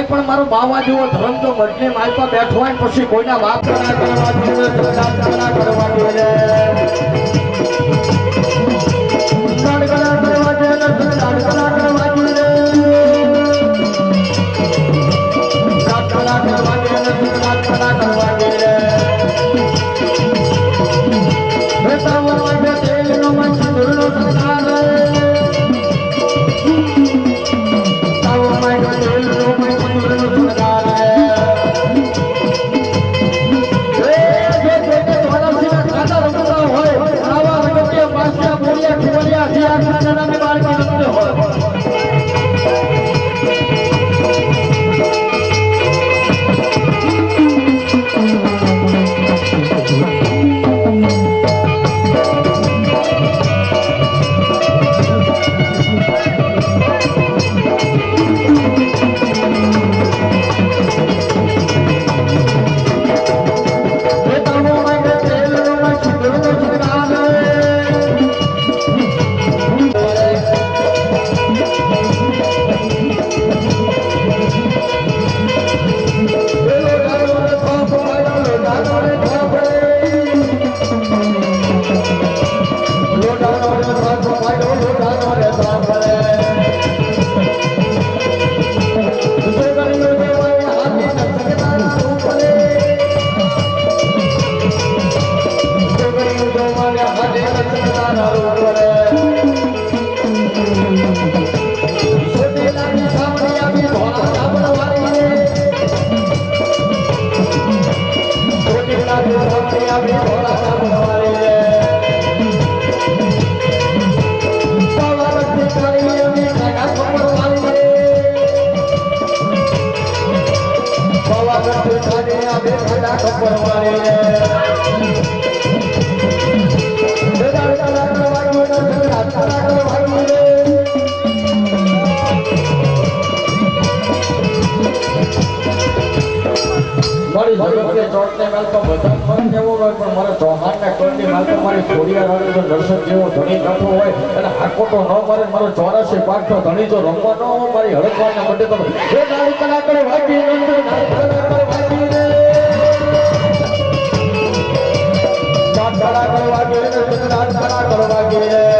ભાઈ પણ મારો બાવા જેવો ધર્મ તો મજને માલપા બેઠો હોય ને પછી કોઈના બાપ ના કરવા જોઈએ ના કરવા જોઈએ લાડકડા કરવા જોઈએ લાડકડા કરવા જોઈએ લાડકડા કરવા જોઈએ લાડકડા કરવા જોઈએ બેટા વરવાડે તેલનો મન સુરનો સરકાર મારો ચોરાસી પાઠનો ધણી જો રમવાનો મારી હડકવાના માટે તો એ ગાડી કલાકાર વાગી વાગી